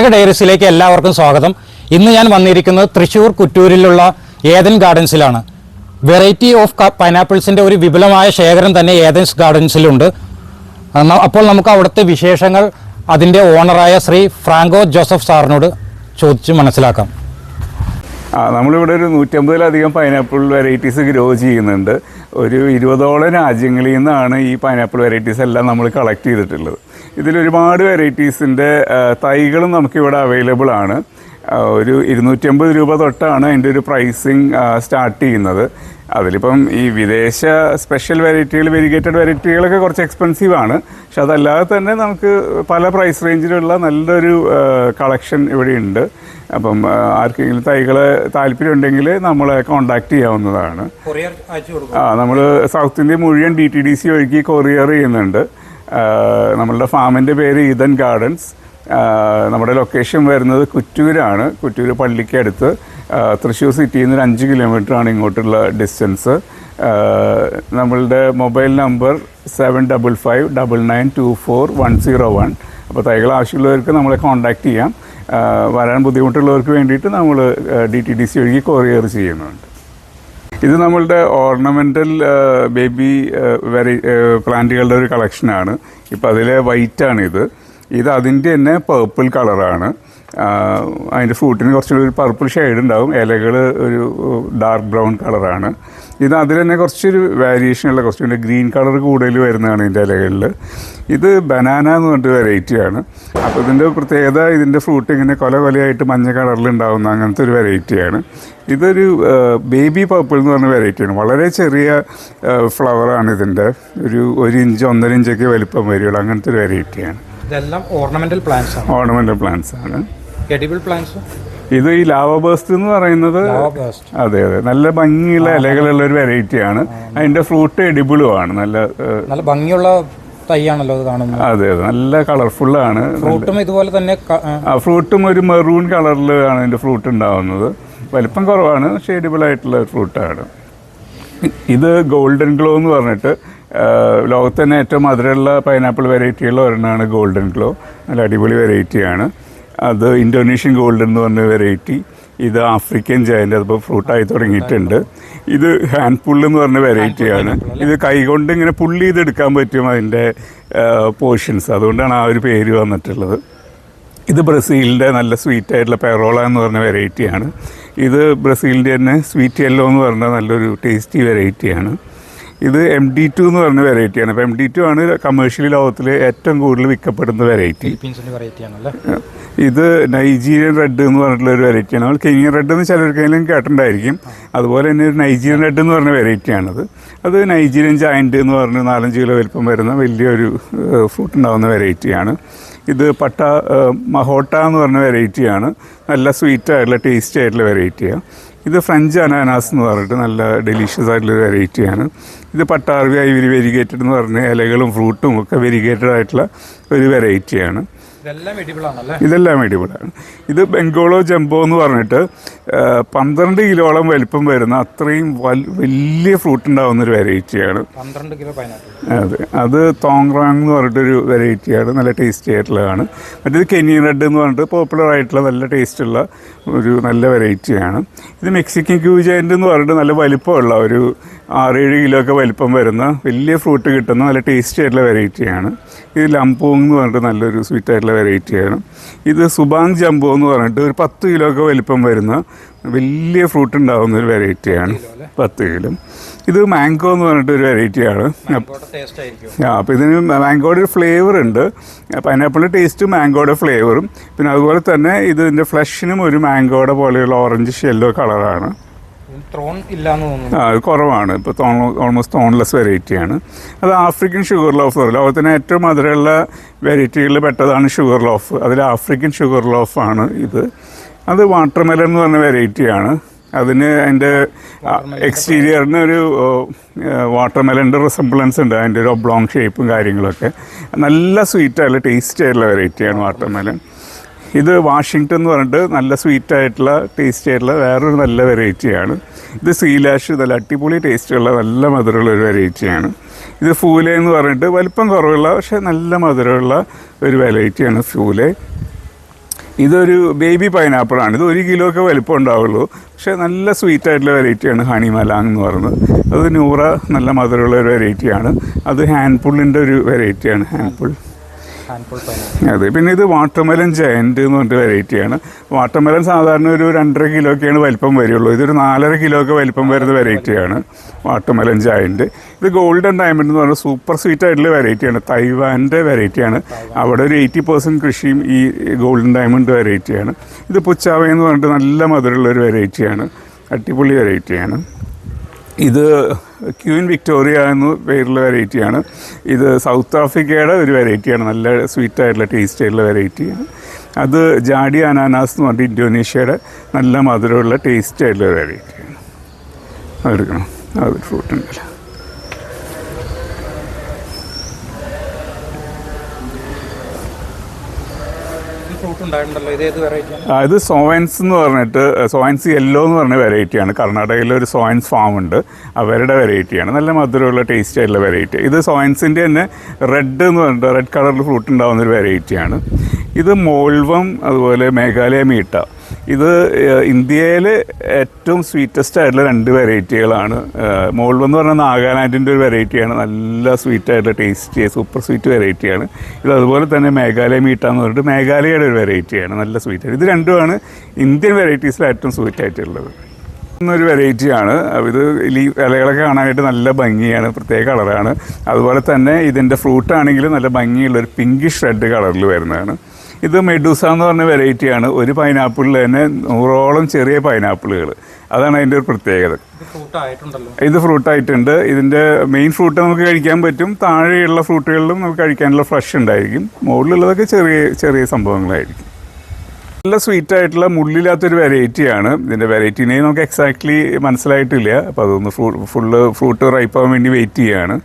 കർഷക ഡയറീസിലേക്ക് എല്ലാവർക്കും സ്വാഗതം. ഇന്ന് ഞാൻ വന്നിരിക്കുന്നത് തൃശ്ശൂർ കുറ്റൂരിലുള്ള ഏദൻ ഗാർഡൻസിലാണ്. വെറൈറ്റി ഓഫ് പൈനാപ്പിൾസിൻ്റെ ഒരു വിപുലമായ ശേഖരം തന്നെ ഏദൻസ് ഗാർഡൻസിലുണ്ട്. അപ്പോൾ നമുക്ക് അവിടുത്തെ വിശേഷങ്ങൾ അതിൻ്റെ ഓണറായ ശ്രീ ഫ്രാങ്കോ ജോസഫ് സാറിനോട് ചോദിച്ച് മനസ്സിലാക്കാം. നമ്മളിവിടെ ഒരു 150-ലധികം പൈനാപ്പിൾ വെറൈറ്റീസ് ഗ്രോ ചെയ്യുന്നുണ്ട്. ഒരു 20ഓളം രാജ്യങ്ങളിൽ നിന്നാണ് ഈ പൈനാപ്പിൾ വെറൈറ്റീസ് എല്ലാം നമ്മൾ കളക്ട് ചെയ്തിട്ടുള്ളത്. ഇതിലൊരുപാട് വെറൈറ്റീസിൻ്റെ തൈകളും നമുക്കിവിടെ അവൈലബിൾ ആണ്. ഒരു 250 രൂപ തൊട്ടാണ് അതിൻ്റെ ഒരു പ്രൈസിങ് സ്റ്റാർട്ട് ചെയ്യുന്നത്. അതിലിപ്പം ഈ വിദേശ സ്പെഷ്യൽ വെറൈറ്റികൾ, വെരിഗേറ്റഡ് വെറൈറ്റികളൊക്കെ കുറച്ച് എക്സ്പെൻസീവ് ആണ്. പക്ഷെ അതല്ലാതെ തന്നെ നമുക്ക് പല പ്രൈസ് റേഞ്ചിലുള്ള നല്ലൊരു കളക്ഷൻ ഇവിടെ ഉണ്ട്. അപ്പം ആർക്കെങ്കിലും തൈകൾ താല്പര്യം ഉണ്ടെങ്കിൽ നമ്മളെ കോണ്ടാക്ട് ചെയ്യാവുന്നതാണ്. നമ്മൾ സൗത്ത് ഇന്ത്യ മുഴുവൻ DTDC വഴിക്ക് കൊറിയർ ചെയ്യുന്നുണ്ട്. നമ്മളുടെ ഫാമിൻ്റെ പേര് ഈദൻ ഗാർഡൻസ്. നമ്മുടെ ലൊക്കേഷൻ വരുന്നത് കുറ്റൂരാണ്. കുറ്റൂർ പള്ളിക്ക് അടുത്ത്, തൃശ്ശൂർ സിറ്റിയിൽ നിന്ന് 5 കിലോമീറ്ററാണ് ഇങ്ങോട്ടുള്ള ഡിസ്റ്റൻസ്. നമ്മളുടെ മൊബൈൽ നമ്പർ 7559924101. അപ്പോൾ തൈകൾ ആവശ്യമുള്ളവർക്ക് നമ്മളെ കോൺടാക്റ്റ് ചെയ്യാം. വരാൻ ബുദ്ധിമുട്ടുള്ളവർക്ക് വേണ്ടിയിട്ട് നമ്മൾ DTDC വഴി കൊറിയർ ചെയ്യുന്നുണ്ട്. ഇത് നമ്മളുടെ ഓർണമെൻ്റൽ ബേബി പ്ലാന്റുകളുടെ ഒരു കളക്ഷനാണ്. ഇപ്പോൾ അതിലെ വൈറ്റാണിത്. ഇത് അതിൻ്റെ തന്നെ പേർപ്പിൾ കളറാണ്. അതിൻ്റെ ഫ്രൂട്ടിന് കുറച്ചുകൂടി ഒരു പർപ്പിൾ ഷെയ്ഡ് ഉണ്ടാവും. ഇലകൾ ഒരു ഡാർക്ക് ബ്രൗൺ കളറാണ്. ഇത് അതിൽ തന്നെ കുറച്ചൊരു വേരിയേഷനുള്ള കുറച്ചുകൂടി ഗ്രീൻ കളർ കൂടുതൽ വരുന്നതാണ് ഇതിൻ്റെ ഇലകളിൽ. ഇത് ബനാന എന്ന് പറഞ്ഞിട്ട് വെറൈറ്റിയാണ്. അപ്പോൾ ഇതിൻ്റെ പ്രത്യേകത, ഇതിൻ്റെ ഫ്രൂട്ട് ഇങ്ങനെ കൊലയായിട്ട് മഞ്ഞ കളറിലുണ്ടാവുന്ന അങ്ങനത്തെ ഒരു വെറൈറ്റിയാണ്. ഇതൊരു ബേബി പർപ്പിൾ എന്ന് പറഞ്ഞ വെറൈറ്റിയാണ്. വളരെ ചെറിയ ഫ്ലവറാണ് ഇതിൻ്റെ. ഒരു 1 ഇഞ്ച് 1.5 ഇഞ്ചൊക്കെ വലിപ്പം വരികയുള്ളൂ. അങ്ങനത്തെ ഒരു വെറൈറ്റിയാണ്. ഇതെല്ലാം ഓർണമെൻ്റൽ പ്ലാന്റ്സ് ആണ്. ഓർണമെൻ്റൽ പ്ലാന്റ്സ് ആണ്. Edible plants. ഇത് ഈ ലാവ ബേസ്റ്റ് എന്ന് പറയുന്നത്, അതെ നല്ല ഭംഗിയുള്ള ഇലകളുള്ള ഒരു വെറൈറ്റിയാണ്. അതിന്റെ ഫ്രൂട്ട് എഡിബിളും ആണ്. നല്ല ഭംഗിയുള്ള തൈയാണല്ലോ ഇത് കാണുന്നത്. അതെ നല്ല കളർഫുള്ളാണ്. ഫ്രൂട്ടും ഇതുപോലെ തന്നെ. ഫ്രൂട്ടും ഒരു മെറൂൺ കളറിലാണ് അതിന്റെ ഫ്രൂട്ട് ഉണ്ടാവുന്നത്. വലിപ്പം കുറവാണ്, പക്ഷേ എഡിബിൾ ആയിട്ടുള്ള ഫ്രൂട്ടാണ്. ഇത് ഗോൾഡൻ ഗ്ലോ എന്ന് പറഞ്ഞിട്ട് ലോകത്ത് തന്നെ ഏറ്റവും മധുരമുള്ള പൈനാപ്പിൾ വെറൈറ്റികളിൽ ഒരെണ്ണമാണ് ഗോൾഡൻ ഗ്ലോ. നല്ല അടിപൊളി വെറൈറ്റിയാണ്. അത് ഇന്തോനേഷ്യൻ ഗോൾഡൻ എന്ന് പറഞ്ഞ വെറൈറ്റി. ഇത് ആഫ്രിക്കൻ ജയൻ്റ്, അതിപ്പോൾ ഫ്രൂട്ടായി തുടങ്ങിയിട്ടുണ്ട്. ഇത് ഹാൻഡ് പുള്ള് എന്ന് പറഞ്ഞ വെറൈറ്റിയാണ്. ഇത് കൈകൊണ്ട് ഇങ്ങനെ പുള്ള് ചെയ്തെടുക്കാൻ പറ്റും അതിൻ്റെ പോർഷൻസ്. അതുകൊണ്ടാണ് ആ ഒരു പേര് വന്നിട്ടുള്ളത്. ഇത് ബ്രസീലിൻ്റെ നല്ല സ്വീറ്റായിട്ടുള്ള പെറോള എന്ന് പറഞ്ഞ വെറൈറ്റിയാണ്. ഇത് ബ്രസീലിൻ്റെ തന്നെ സ്വീറ്റ് യെല്ലോ എന്ന് പറഞ്ഞ നല്ലൊരു ടേസ്റ്റി വെറൈറ്റിയാണ്. ഇത് MD2 എന്ന് പറഞ്ഞ വെറൈറ്റിയാണ്. അപ്പോൾ MD2 ആണ് കമേഴ്ഷ്യലി ലോകത്തിൽ ഏറ്റവും കൂടുതൽ വിൽക്കപ്പെടുന്ന വെറൈറ്റി. ഇത് നൈജീരിയൻ റെഡ് എന്ന് പറഞ്ഞിട്ടുള്ള ഒരു വെറൈറ്റിയാണ്. നമ്മൾ കെനിയൻ റെഡ് എന്ന് ചിലർക്കെങ്കിലും കേട്ടിട്ടുണ്ടായിരിക്കും. അതുപോലെ തന്നെ ഒരു നൈജീരിയൻ റെഡ് എന്ന് പറഞ്ഞ വെറൈറ്റിയാണത്. അത് നൈജീരിയൻ ജയൻ്റ് എന്ന് പറഞ്ഞ് 4-5 കിലോ വലിപ്പം വരുന്ന വലിയൊരു ഫ്രൂട്ട് ഉണ്ടാകുന്ന വെറൈറ്റിയാണ്. ഇത് മഹോട്ട എന്ന് പറഞ്ഞ വെറൈറ്റിയാണ്. നല്ല സ്വീറ്റായിട്ടുള്ള ടേസ്റ്റി ആയിട്ടുള്ള വെറൈറ്റിയാണ്. ഇത് ഫ്രഞ്ച് അനാനാസ് എന്ന് പറഞ്ഞിട്ട് നല്ല ഡെലീഷ്യസ് ആയിട്ടുള്ള വെറൈറ്റിയാണ്. ഇത് പട്ടാർവി ഐവരി വെരിഗേറ്റഡ് എന്ന് പറഞ്ഞ ഇലകളും ഫ്രൂട്ടും ഒക്കെ വെരിഗേറ്റഡ് ആയിട്ടുള്ള ഒരു വെറൈറ്റിയാണ്. ഇതെല്ലാം എഡിബിളാണ്. ഇത് ബംഗോളോ ജംബോ എന്ന് പറഞ്ഞിട്ട് 12 കിലോളം വലിപ്പം വരുന്ന അത്രയും വലിയ ഫ്രൂട്ട് ഉണ്ടാകുന്നൊരു വെറൈറ്റിയാണ്. അതെ, അത് തോങ്റാങ് എന്ന് പറഞ്ഞിട്ടൊരു വെറൈറ്റിയാണ്. നല്ല ടേസ്റ്റി ആയിട്ടുള്ളതാണ്. മറ്റേത് കെനിയൻ റെഡ് എന്ന് പറഞ്ഞിട്ട് പോപ്പുലർ ആയിട്ടുള്ള നല്ല ടേസ്റ്റുള്ള ഒരു നല്ല വെറൈറ്റിയാണ്. ഇത് മെക്സിക്കൻ ക്യൂജൈൻ്റ് എന്ന് പറഞ്ഞിട്ട് നല്ല വലിപ്പമുള്ള ഒരു 6-7 കിലോ ഒക്കെ വലിപ്പം വരുന്ന വലിയ ഫ്രൂട്ട് കിട്ടുന്ന നല്ല ടേസ്റ്റി ആയിട്ടുള്ള വെറൈറ്റിയാണ്. ഇത് ലംപോങ് എന്ന് പറഞ്ഞിട്ട് നല്ലൊരു സ്വീറ്റ് ആയിട്ടുള്ള വെറൈറ്റിയാണ്. ഇത് സുബാങ് ജംബോ എന്ന് പറഞ്ഞിട്ട് ഒരു 10 കിലോ ഒക്കെ വലിപ്പം വരുന്ന വലിയ ഫ്രൂട്ട് ഉണ്ടാകുന്ന ഒരു വെറൈറ്റിയാണ്. 10 കിലോ. ഇത് മാംഗോ എന്ന് പറഞ്ഞിട്ടൊരു വെറൈറ്റിയാണ്. അപ്പോൾ ഇതിന് മാംഗോയുടെ ഒരു ഫ്ലേവർ ഉണ്ട്. പൈനാപ്പിളിൻ്റെ ടേസ്റ്റും മാംഗോയുടെ ഫ്ലേവറും. പിന്നെ അതുപോലെ തന്നെ ഇതിൻ്റെ ഫ്ലഷിനും ഒരു മാംഗോയുടെ പോലെയുള്ള ഓറഞ്ച് യെല്ലോ കളറാണ്. അത് കുറവാണ്. ഇപ്പോൾ ഓൾമോസ്റ്റ് തോൺലെസ് വെറൈറ്റിയാണ്. അത് ആഫ്രിക്കൻ ഷുഗർ ലോഫ്. ലോകത്തിന് ഏറ്റവും മധുരമുള്ള വെറൈറ്റികളിൽ പെട്ടതാണ് ഷുഗർ ലോഫ്. അതിൽ ആഫ്രിക്കൻ ഷുഗർ ലോഫാണ് ഇത്. അത് വാട്ടർമെലൺ എന്ന് പറഞ്ഞ വെറൈറ്റിയാണ്. അതിന് അതിൻ്റെ എക്സ്റ്റീരിയറിന് ഒരു വാട്ടർമെലൻ്റെ റിസംബ്ലൻസ് ഉണ്ട്. അതിൻ്റെ ഒരു ഒബ്ലോങ് ഷേപ്പും കാര്യങ്ങളൊക്കെ. നല്ല സ്വീറ്റായിട്ടുള്ള ടേസ്റ്റി ആയിട്ടുള്ള വെറൈറ്റിയാണ് വാട്ടർമെലൺ. ഇത് വാഷിങ്ടൺ എന്ന് പറഞ്ഞിട്ട് നല്ല സ്വീറ്റായിട്ടുള്ള ടേസ്റ്റി ആയിട്ടുള്ള വേറൊരു നല്ല വെറൈറ്റിയാണ്. ഇത് സീലാഷ്, നല്ല അടിപൊളി ടേസ്റ്റുള്ള നല്ല മധുരമുള്ള ഒരു വെറൈറ്റിയാണ്. ഇത് ഫൂലെ എന്ന് പറഞ്ഞിട്ട് വലിപ്പം കുറവുള്ള പക്ഷേ നല്ല മധുരമുള്ള ഒരു വെറൈറ്റിയാണ് ഫൂലെ. ഇതൊരു ബേബി പൈനാപ്പിളാണ്. ഇത് 1 കിലോ ഒക്കെ വലിപ്പം ഉണ്ടാവുള്ളൂ. പക്ഷേ നല്ല സ്വീറ്റ് ആയിട്ടുള്ള വെറൈറ്റിയാണ് ഹണിമലാങ് എന്ന് പറയുന്നത്. അത് നൂറ നല്ല മധുരമുള്ള ഒരു വെറൈറ്റിയാണ്. അത് ഹാൻഡ്പുള്ളിൻ്റെ ഒരു വെറൈറ്റിയാണ് ഹാൻഡ്പുൾ. അതെ. പിന്നെ ഇത് വാട്ടർമെലൻ ജയൻറ്റ് എന്ന് പറഞ്ഞിട്ട് വെറൈറ്റിയാണ്. വാട്ടർമെലൻ സാധാരണ ഒരു 2.5 കിലോയൊക്കെയാണ് വലിപ്പം വരുള്ളൂ. ഇതൊരു 4.5 കിലോ ഒക്കെ വലിപ്പം വരുന്ന വെറൈറ്റിയാണ് വാട്ടർമെലൻ ജയൻറ്റ്. ഇത് ഗോൾഡൻ ഡയമണ്ട് എന്ന് പറഞ്ഞാൽ സൂപ്പർ സ്വീറ്റ് ആയിട്ടുള്ള വെറൈറ്റിയാണ്. തൈവാൻ്റെ വെറൈറ്റിയാണ്. അവിടെ ഒരു 80% കൃഷിയും ഈ ഗോൾഡൻ ഡയമണ്ട് വെറൈറ്റിയാണ്. ഇത് പുച്ചാവ എന്ന് പറഞ്ഞിട്ട് നല്ല മധുരമുള്ള ഒരു വെറൈറ്റിയാണ്. അടിപൊളി വെറൈറ്റിയാണ്. ഇത് ക്യൂൻ വിക്ടോറിയ എന്ന പേരുള്ള വെറൈറ്റിയാണ്. ഇത് സൗത്ത് ആഫ്രിക്കയുടെ ഒരു വെറൈറ്റിയാണ്. നല്ല സ്വീറ്റായിട്ടുള്ള ടേസ്റ്റ് ആയിട്ടുള്ള വെറൈറ്റിയാണ്. അത് ജാഡി അനാനാസ് എന്ന് പറഞ്ഞിട്ട് ഇന്തോനേഷ്യയുടെ നല്ല മധുരമുള്ള ടേസ്റ്റ് ആയിട്ടുള്ള വെറൈറ്റിയാണ്. അതെടുക്കണം. അത് ഫ്രൂട്ട് ഉണ്ടല്ലോ. ഇത് സോവൻസ് എന്ന് പറഞ്ഞിട്ട് സോവൻസ് യെല്ലോ എന്ന് പറഞ്ഞ വെറൈറ്റിയാണ്. കർണാടകയിലെ ഒരു സോവൻസ് ഫാം ഉണ്ട്, അവരുടെ വെറൈറ്റിയാണ്. നല്ല മധുരമുള്ള ടേസ്റ്റ് ആയിട്ടുള്ള വെറൈറ്റി. ഇത് സോവൻസിൻ്റെ തന്നെ റെഡ് എന്ന് പറഞ്ഞിട്ട് റെഡ് കളറിൽ ഫ്രൂട്ട് ഉണ്ടാകുന്നൊരു വെറൈറ്റിയാണ്. ഇത് മോൾവം, അതുപോലെ മേഘാലയ മീട്ട. ഇത് ഇന്ത്യയിൽ ഏറ്റവും സ്വീറ്റസ്റ്റ് ആയിട്ടുള്ള 2 വെറൈറ്റികളാണ്. മോൾവം എന്ന് പറഞ്ഞാൽ നാഗാലാൻഡിൻ്റെ ഒരു വെറൈറ്റിയാണ്. നല്ല സ്വീറ്റായിട്ടുള്ള ടേസ്റ്റി സൂപ്പർ സ്വീറ്റ് വെറൈറ്റിയാണ്. ഇത് അതുപോലെ തന്നെ മേഘാലയ മീട്ട എന്ന് പറഞ്ഞിട്ട് മേഘാലയയുടെ ഒരു വെറൈറ്റിയാണ്. നല്ല സ്വീറ്റ്. ഇത് രണ്ടുമാണ് ഇന്ത്യൻ വെറൈറ്റീസിൽ ഏറ്റവും സ്വീറ്റ് ആയിട്ടുള്ളത്. ഒരു വെറൈറ്റിയാണ്. ഇത് ഇലകളൊക്കെ കാണാനായിട്ട് നല്ല ഭംഗിയാണ്, പ്രത്യേക കളറാണ്. അതുപോലെ തന്നെ ഇതിൻ്റെ ഫ്രൂട്ടാണെങ്കിലും നല്ല ഭംഗിയുള്ളൊരു പിങ്കിഷ് റെഡ് കളറിൽ വരുന്നതാണ്. ഇത് മെഡൂസ എന്ന് പറഞ്ഞ വെറൈറ്റിയാണ്. ഒരു പൈനാപ്പിളിൽ തന്നെ 100ഓളം ചെറിയ പൈനാപ്പിളുകൾ. അതാണ് അതിൻ്റെ ഒരു പ്രത്യേകത. ഇത് ഫ്രൂട്ടായിട്ടുണ്ട്. ഇതിൻ്റെ മെയിൻ ഫ്രൂട്ട് നമുക്ക് കഴിക്കാൻ പറ്റും. താഴെയുള്ള ഫ്രൂട്ടുകളിലും നമുക്ക് കഴിക്കാനുള്ള ഫ്രഷ് ഉണ്ടായിരിക്കും. മുകളിലുള്ളതൊക്കെ ചെറിയ ചെറിയ സംഭവങ്ങളായിരിക്കും. നല്ല സ്വീറ്റായിട്ടുള്ള മുള്ളില്ലാത്തൊരു വെറൈറ്റിയാണ്. ഇതിൻ്റെ വെറൈറ്റി നെയിം നമുക്ക് എക്സാക്ട്ലി മനസ്സിലായിട്ടില്ല. അപ്പോൾ അതൊന്ന് ഫ്രൂട്ട് റൈപ്പാകാൻ വേണ്ടി വെയിറ്റ് ചെയ്യുകയാണ്.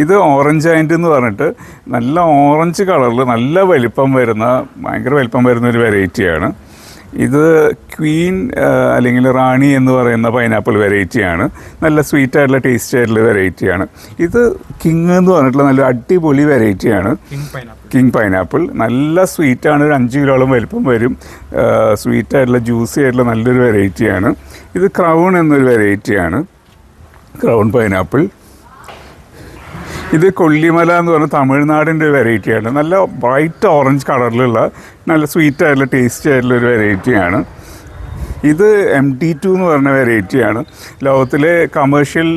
ഇത് ഓറഞ്ച് ജയൻറ്റ് എന്ന് പറഞ്ഞിട്ട് നല്ല ഓറഞ്ച് കളറിൽ നല്ല വലിപ്പം വരുന്ന, ഭയങ്കര വലിപ്പം വരുന്ന ഒരു വെറൈറ്റിയാണ്. ഇത് ക്വീൻ അല്ലെങ്കിൽ റാണി എന്ന് പറയുന്ന പൈനാപ്പിൾ വെറൈറ്റിയാണ്. നല്ല സ്വീറ്റായിട്ടുള്ള ടേസ്റ്റ് ആയിട്ടുള്ള വെറൈറ്റിയാണ്. ഇത് കിങ് എന്ന് പറഞ്ഞിട്ടുള്ള നല്ല അടിപൊളി വെറൈറ്റിയാണ്. കിങ് പൈനാപ്പിൾ നല്ല സ്വീറ്റാണ്. ഒരു 5 കിലോളം വലിപ്പം വരും. സ്വീറ്റായിട്ടുള്ള ജ്യൂസി ആയിട്ടുള്ള നല്ലൊരു വെറൈറ്റിയാണ്. ഇത് ക്രൗൺ എന്നൊരു വെറൈറ്റിയാണ്, ക്രൗൺ പൈനാപ്പിൾ. ഇത് കൊല്ലിമല എന്ന് പറഞ്ഞ തമിഴ്നാടിൻ്റെ ഒരു വെറൈറ്റിയാണ്. നല്ല ബ്രൈറ്റ് ഓറഞ്ച് കളറിലുള്ള നല്ല സ്വീറ്റായിട്ടുള്ള ടേസ്റ്റി ആയിട്ടുള്ള ഒരു വെറൈറ്റിയാണ്. ഇത് MD2 എന്ന് പറഞ്ഞ വെറൈറ്റിയാണ്. ലോകത്തിലെ കമേഴ്ഷ്യൽ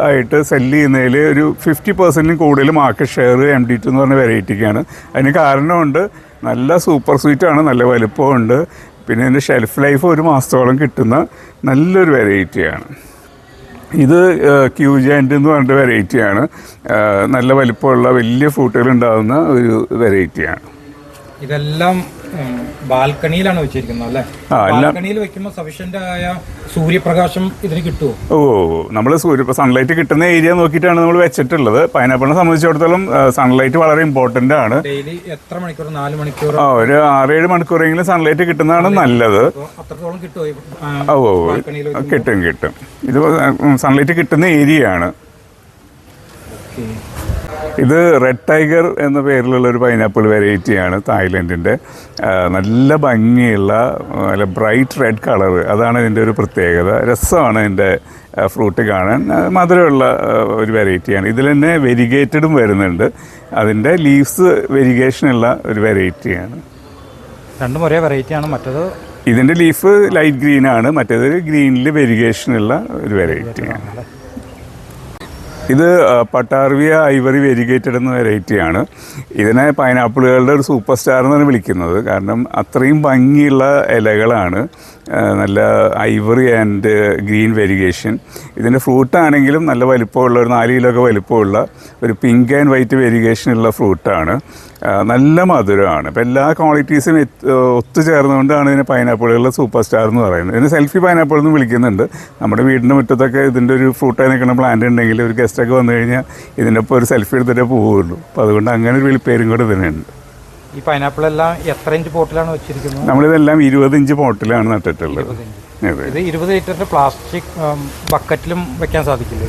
ആയിട്ട് സെല്ല് ചെയ്യുന്നതിൽ ഒരു 50% കൂടുതൽ മാർക്കറ്റ് ഷെയർ MD2 എന്ന് പറഞ്ഞ വെറൈറ്റിക്കാണ്. അതിന് കാരണമുണ്ട്, നല്ല സൂപ്പർ സ്വീറ്റാണ്, നല്ല വലുപ്പമുണ്ട്. പിന്നെ ഇതിൻ്റെ ഷെൽഫ് ലൈഫ് 1 മാസത്തോളം കിട്ടുന്ന നല്ലൊരു വെറൈറ്റിയാണ്. ഇത് ക്യൂജാൻറ്റ് എന്ന് പറഞ്ഞിട്ട് വെറൈറ്റിയാണ്. നല്ല വലിപ്പമുള്ള വലിയ ഫ്രൂട്ടുകൾ ഉണ്ടാകുന്ന ഒരു വെറൈറ്റിയാണ്. ഇതെല്ലാം ബാൽക്കണിയിലാണ് വെച്ചിരിക്കുന്നത് അല്ലേ? ബാൽക്കണിയിൽ വെക്കുമ്പോൾ സഫീഷ്യന്റ് ആയ സൂര്യപ്രകാശം ഇതിന് കിട്ടുമോ? നമ്മൾ സൺലൈറ്റ് കിട്ടുന്ന ഏരിയ നോക്കിയിട്ടാണ് നമ്മൾ വെച്ചിട്ടുള്ളത്. പൈനാപ്പിളിനെ സംബന്ധിച്ചിടത്തോളം സൺലൈറ്റ് വളരെ ഇമ്പോർട്ടൻ്റ് ആണ്. ഡെയിലി എത്ര മണിക്കൂർ? 4 മണിക്കൂർ? ഒരു 6-7 മണിക്കൂറെങ്കിലും സൺലൈറ്റ് കിട്ടുന്നതാണ് നല്ലത്. അത്രത്തോളം കിട്ടുമോ? കിട്ടും. ഇത് സൺലൈറ്റ് കിട്ടുന്ന ഏരിയ ആണ്. ഇത് റെഡ് ടൈഗർ എന്ന പേരിലുള്ള ഒരു പൈനാപ്പിൾ വെറൈറ്റിയാണ്, തായ്ലൻഡിൻ്റെ. നല്ല ഭംഗിയുള്ള നല്ല ബ്രൈറ്റ് റെഡ് കളർ, അതാണ് ഇതിൻ്റെ ഒരു പ്രത്യേകത. രസമാണ് ഇതിൻ്റെ ഫ്രൂട്ട് കാണാൻ. മധുരമുള്ള ഒരു വെറൈറ്റിയാണ്. ഇതിൽ തന്നെ വെരിഗേറ്റഡും വരുന്നുണ്ട്. അതിൻ്റെ ലീവ്സ് വെരിഗേഷനുള്ള ഒരു വെറൈറ്റിയാണ്. രണ്ടും ഒരേ വെറൈറ്റിയാണ്. മറ്റേത് ഇതിൻ്റെ ലീഫ് ലൈറ്റ് ഗ്രീനാണ്, മറ്റേത് ഗ്രീനിൽ വെരിഗേഷനുള്ള ഒരു വെറൈറ്റിയാണ്. ഇത് പട്ടാർവിയ ഐവറി വെരിഗേറ്റഡ് എന്ന വെറൈറ്റിയാണ്. ഇതിനെ പൈനാപ്പിളുകളുടെ ഒരു സൂപ്പർ സ്റ്റാർ എന്നാണ് വിളിക്കുന്നത്. കാരണം അത്രയും ഭംഗിയുള്ള ഇലകളാണ്, നല്ല ഐവറി ആൻഡ് ഗ്രീൻ വെരിഗേഷൻ. ഇതിൻ്റെ ഫ്രൂട്ടാണെങ്കിലും നല്ല വലിപ്പമുള്ള ഒരു 4 കിലോ ഒക്കെ വലിപ്പമുള്ള ഒരു പിങ്ക് ആൻഡ് വൈറ്റ് വെരിഗേഷനുള്ള ഫ്രൂട്ടാണ്. നല്ല മധുരമാണ്. അപ്പോൾ എല്ലാ ക്വാളിറ്റീസും ഒത്തുചേർന്നുകൊണ്ടാണ് ഇതിനെ പൈനാപ്പിളുകളുടെ സൂപ്പർ സ്റ്റാർ എന്ന് പറയുന്നത്. ഇതിന് സെൽഫി പൈനാപ്പിൾ എന്ന് വിളിക്കുന്നുണ്ട്. നമ്മുടെ വീടിൻ്റെ മുറ്റത്തൊക്കെ ഇതിൻ്റെ ഒരു ഫ്രൂട്ടായി നിൽക്കുന്ന പ്ലാന്റ് ഉണ്ടെങ്കിൽ ഒരു ഗസ്റ്റൊക്കെ വന്നു കഴിഞ്ഞാൽ ഇതിൻ്റെ ഒപ്പം ഒരു സെൽഫി എടുത്തിട്ടേ പോവുള്ളൂ. അപ്പോൾ അതുകൊണ്ട് അങ്ങനെ ഒരു പേരും കൂടെ ഇതിനുണ്ട്. ഈ പൈനാപ്പിൾ എല്ലാം എത്ര ഇഞ്ച് പോട്ടിലാണ് വെച്ചിരിക്കുന്നത്? നമ്മളിതെല്ലാം 20 ഇഞ്ച് പോട്ടിലാണ് നട്ടിട്ടുള്ളത്. ഇത് 20 ലിറ്ററിന്റെ പ്ലാസ്റ്റിക് ബക്കറ്റിലും വെക്കാൻ സാധിക്കില്ലേ?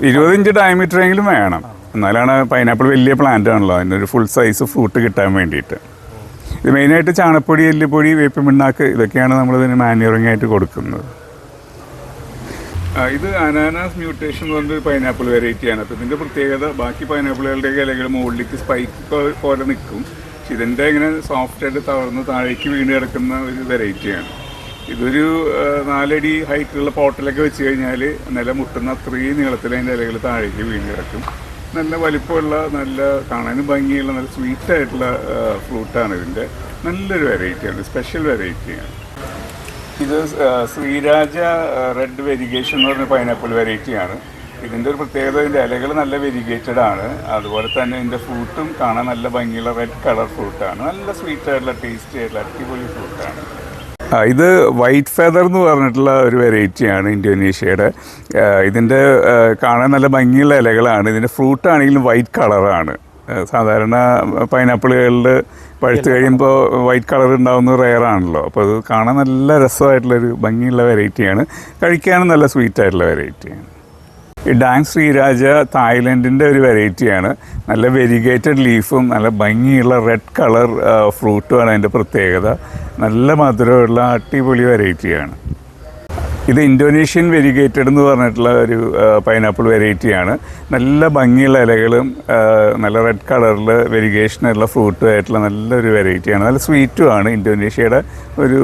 20 ഇഞ്ച് ഡയമീറ്റർ എങ്കിലും വേണം, എന്നാലാണ് പൈനാപ്പിൾ വലിയ പ്ലാന്റ് ആണല്ലോ, അതിനൊരു ഫുൾ സൈസ് ഫ്രൂട്ട് കിട്ടാൻ വേണ്ടിയിട്ട്. ഇത് മെയിനായിട്ട് ചാണപ്പൊടി, എല്ലുപൊടി, വേപ്പിൻ പിണ്ണാക്ക് ഇതൊക്കെയാണ് നമ്മളിതിന് മാന്യൂറിംഗ് ആയിട്ട് കൊടുക്കുന്നത്. ഇത് അനാനാസ് മ്യൂട്ടേഷൻ എന്ന് പറഞ്ഞൊരു പൈനാപ്പിൾ വെറൈറ്റിയാണ്. അപ്പോൾ ഇതിൻ്റെ പ്രത്യേകത ബാക്കി പൈനാപ്പിളുകളുടെ ഇലകൾ മുകളിലേക്ക് സ്പൈക്ക് പോലെ നിൽക്കും. പക്ഷെ ഇതിൻ്റെ ഇങ്ങനെ സോഫ്റ്റായിട്ട് തളർന്ന് താഴേക്ക് വീണ് കിടക്കുന്ന ഒരു വെറൈറ്റിയാണ്. ഇതൊരു 4 അടി ഹൈറ്റുള്ള പോട്ടിലൊക്കെ വെച്ച് കഴിഞ്ഞാൽ നില മുട്ടുന്ന അത്രയും നീളത്തിൽ അതിൻ്റെ ഇലകൾ താഴേക്ക് വീണ് കിടക്കും. നല്ല വലിപ്പമുള്ള, നല്ല കാണാനും ഭംഗിയുള്ള, നല്ല സ്വീറ്റായിട്ടുള്ള ഫ്രൂട്ടാണ് ഇതിൻ്റെ. നല്ലൊരു വെറൈറ്റിയാണ്, സ്പെഷ്യൽ വെറൈറ്റിയാണ്. ഇത് ശ്രീരാജ റെഡ് വെരിഗേഷൻ എന്ന് പറഞ്ഞ പൈനാപ്പിൾ വെറൈറ്റിയാണ്. ഇതിൻ്റെ ഒരു പ്രത്യേകത ഇതിൻ്റെ ഇലകൾ നല്ല വെരിഗേറ്റഡ് ആണ്. അതുപോലെ തന്നെ ഇതിൻ്റെ ഫ്രൂട്ടും കാണാൻ നല്ല ഭംഗിയുള്ള റെഡ് കളർ ഫ്രൂട്ടാണ്. നല്ല സ്വീറ്റായിട്ടുള്ള, ടേസ്റ്റി ആയിട്ടുള്ള അടിപൊളി ഫ്രൂട്ടാണ്. ഇത് വൈറ്റ് ഫെദർ എന്ന് പറഞ്ഞിട്ടുള്ള ഒരു വെറൈറ്റിയാണ് ഇന്തോനേഷ്യയുടെ. ഇതിൻ്റെ കാണാൻ നല്ല ഭംഗിയുള്ള ഇലകളാണ്. ഇതിൻ്റെ ഫ്രൂട്ടാണെങ്കിലും വൈറ്റ് കളറാണ്. സാധാരണ പൈനാപ്പിളുകളിൽ പഴുത്ത് കഴിയുമ്പോൾ വൈറ്റ് കളർ ഉണ്ടാകുന്നത് റെയറാണല്ലോ. അപ്പോൾ അത് കാണാൻ നല്ല രസമായിട്ടുള്ളൊരു ഭംഗിയുള്ള വെറൈറ്റിയാണ്. കഴിക്കാനും നല്ല സ്വീറ്റായിട്ടുള്ള വെറൈറ്റിയാണ്. ഈ ഡാങ് ശ്രീരാജ തായ്ലൻഡിൻ്റെ ഒരു വെറൈറ്റിയാണ്. നല്ല വെരിഗേറ്റഡ് ലീഫും നല്ല ഭംഗിയുള്ള റെഡ് കളർ ഫ്രൂട്ടുമാണ് അതിൻ്റെ പ്രത്യേകത. നല്ല മധുരമുള്ള അടിപൊളി വെറൈറ്റിയാണ്. ഇത് ഇന്തോനേഷ്യൻ വെരിഗേറ്റഡ് എന്ന് പറഞ്ഞിട്ടുള്ള ഒരു പൈനാപ്പിൾ വെറൈറ്റിയാണ്. നല്ല ഭംഗിയുള്ള ഇലകളും നല്ല റെഡ് കളറിൽ വെരിഗേഷനുള്ള ഫ്രൂട്ടും ആയിട്ടുള്ള നല്ലൊരു വെറൈറ്റിയാണ്. നല്ല സ്വീറ്റുമാണ്. ഇന്തോനേഷ്യയുടെ ഒരു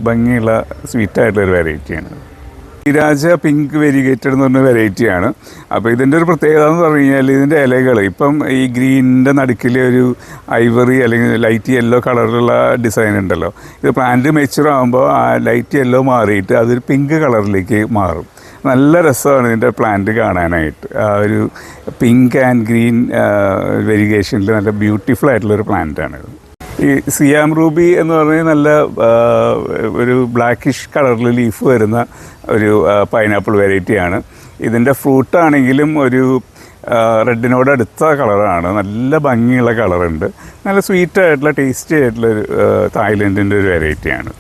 ഭംഗിയുള്ള സ്വീറ്റായിട്ടുള്ളൊരു വെറൈറ്റിയാണ്. ശ്രീരാജ പിങ്ക് വെരിഗേറ്റഡ് എന്ന് പറഞ്ഞ വെറൈറ്റിയാണ്. അപ്പോൾ ഇതിൻ്റെ ഒരു പ്രത്യേകത എന്ന് പറഞ്ഞു കഴിഞ്ഞാൽ ഇതിൻ്റെ ഇലകൾ ഇപ്പം ഈ ഗ്രീനിൻ്റെ നടുക്കിൽ ഒരു ഐവറി അല്ലെങ്കിൽ ലൈറ്റ് യെല്ലോ കളറിലുള്ള ഡിസൈൻ ഉണ്ടല്ലോ. ഇത് പ്ലാന്റ് മെച്യൂർ ആകുമ്പോൾ ആ ലൈറ്റ് യെല്ലോ മാറിയിട്ട് അതൊരു പിങ്ക് കളറിലേക്ക് മാറും. നല്ല രസമാണ് ഇതിൻ്റെ പ്ലാന്റ് കാണാനായിട്ട്. ആ ഒരു പിങ്ക് ആൻഡ് ഗ്രീൻ വെരിഗേഷനിൽ നല്ല ബ്യൂട്ടിഫുൾ ആയിട്ടുള്ളൊരു പ്ലാന്റാണിത്. ഈ സിയാം റൂബി എന്ന് പറഞ്ഞാൽ നല്ല ഒരു ബ്ലാക്കിഷ് കളറിൽ ലീഫ് വരുന്ന ഒരു പൈനാപ്പിൾ വെറൈറ്റിയാണ്. ഇതിൻ്റെ ഫ്രൂട്ടാണെങ്കിലും ഒരു റെഡിനോട് അടുത്ത കളറാണ്. നല്ല ഭംഗിയുള്ള കളറുണ്ട്. നല്ല സ്വീറ്റായിട്ടുള്ള, ടേസ്റ്റി ആയിട്ടുള്ളൊരു തായ്ലൻഡിൻ്റെ ഒരു വെറൈറ്റിയാണ്.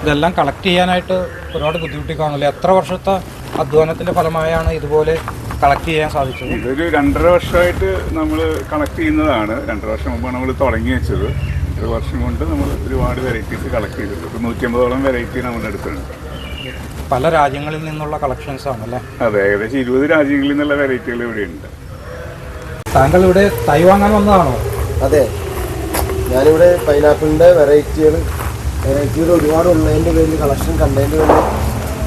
ഇതെല്ലാം കളക്ട് ചെയ്യാനായിട്ട് ഒരുപാട് ബുദ്ധിമുട്ടി കാണില്ല. എത്ര വർഷത്തെ അധ്വാനത്തിൻ്റെ ഫലമായാണ് ഇതുപോലെ കളക്ട് ചെയ്യാൻ സാധിച്ചത്? ഇതൊരു 2.5 വർഷമായിട്ട് നമ്മൾ കളക്ട് ചെയ്യുന്നതാണ്. 2.5 വർഷം മുമ്പാണ് നമ്മൾ തുടങ്ങി വെച്ചത്. 2 വർഷം കൊണ്ട് നമ്മൾ ഒരുപാട് വെറൈറ്റീസ് കളക്ട് ചെയ്തിട്ടുണ്ട്. 150ഓളം വെറൈറ്റി നമ്മുടെ അടുത്തുണ്ട്. പല രാജ്യങ്ങളിൽ നിന്നുള്ള കളക്ഷൻസ് ആണല്ലേ? അതെ, ഏകദേശം 20 രാജ്യങ്ങളിൽ നിന്നുള്ള വെറൈറ്റികൾ ഇവിടെയുണ്ട്. താങ്കൾ ഇവിടെ തൈ വാങ്ങാൻ വന്നതാണോ? അതെ, ഞാനിവിടെ പൈനാപ്പിളിൻ്റെ വെറൈറ്റികൾ ഒരുപാട് ഉള്ളതിൻ്റെ പേരിൽ കളക്ഷൻ കണ്ടതിൻ്റെ പേരിൽ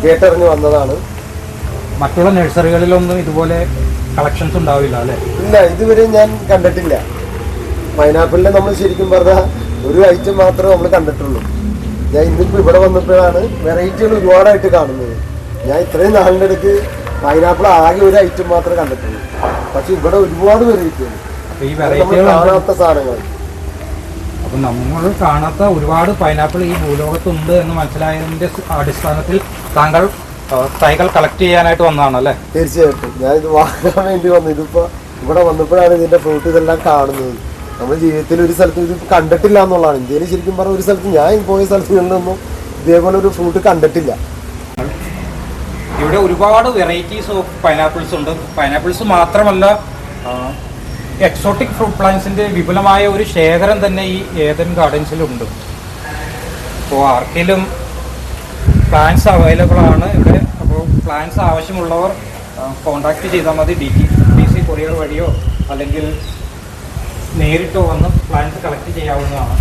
കേട്ടറിഞ്ഞ് വന്നതാണ്. മറ്റുള്ള നഴ്സറികളിലൊന്നും ഇതുപോലെ കളക്ഷൻസ് ഉണ്ടാവില്ല അല്ലേ? ഇല്ല, ഇതുവരെ ഞാൻ കണ്ടിട്ടില്ല. പൈനാപ്പിളിൻ്റെ നമ്മൾ ശരിക്കും പറഞ്ഞാൽ ഒരു ഐറ്റം മാത്രമേ നമ്മൾ കണ്ടിട്ടുള്ളൂ. ഞാൻ ഇന്നിപ്പോൾ ഇവിടെ വന്നപ്പോഴാണ് വെറൈറ്റികൾ ഒരുപാടായിട്ട് കാണുന്നത്. ഞാൻ ഇത്രയും നാളിൻ്റെ ഇടയ്ക്ക് പൈനാപ്പിൾ ആകെ ഒരു ഐറ്റം മാത്രമേ കണ്ടിട്ടുള്ളൂ. പക്ഷെ ഇവിടെ ഒരുപാട് വെറൈറ്റിയാണ്. ഈ വെറൈറ്റികൾ കാണാത്ത സാധനങ്ങൾ. അപ്പം നമ്മൾ കാണാത്ത ഒരുപാട് പൈനാപ്പിൾ ഈ ഭൂലോകത്തുണ്ട് എന്ന് മനസ്സിലായതിൻ്റെ അടിസ്ഥാനത്തിൽ താങ്കൾ തൈകൾ കളക്ട് ചെയ്യാനായിട്ട് വന്നതാണല്ലേ? തീർച്ചയായിട്ടും ഞാനിത് വാങ്ങാൻ വേണ്ടി വന്നു. ഇതിപ്പോൾ ഇവിടെ വന്നപ്പോഴാണ് ഇതിൻ്റെ ഫ്രൂട്ട് ഇതെല്ലാം കാണുന്നത്. നമ്മുടെ ജീവിതത്തിൽ ഒരു സ്ഥലത്ത് ഇത് കണ്ടിട്ടില്ല എന്നുള്ളതാണ്. ഇന്ത്യയിൽ ശരിക്കും പറഞ്ഞ ഒരു സ്ഥലത്ത്, ഞാൻ പോയ സ്ഥലത്തുകളിലൊന്നും ഇതേപോലെ ഒരു ഫ്രൂട്ട് കണ്ടിട്ടില്ല. ഇവിടെ ഒരുപാട് വെറൈറ്റീസ് ഓഫ് പൈനാപ്പിൾസ് ഉണ്ട്. പൈനാപ്പിൾസ് മാത്രമല്ല, എക്സോട്ടിക് ഫ്രൂട്ട് പ്ലാന്റ്സിൻ്റെ വിപുലമായ ഒരു ശേഖരം തന്നെ ഈ ഏദൻ ഗാർഡൻസിലുണ്ട്. അപ്പോൾ ആർക്കെങ്കിലും പ്ലാന്റ്സ് അവൈലബിൾ ആണ് ഇവിടെ. അപ്പോൾ പ്ലാന്റ്സ് ആവശ്യമുള്ളവർ കോൺടാക്റ്റ് ചെയ്താൽ മതി. DTC കൊറിയർ വഴിയോ അല്ലെങ്കിൽ നേരിട്ടോ വന്ന് പ്ലാന്റ്സ് കളക്ട് ചെയ്യാവുന്നതാണ്.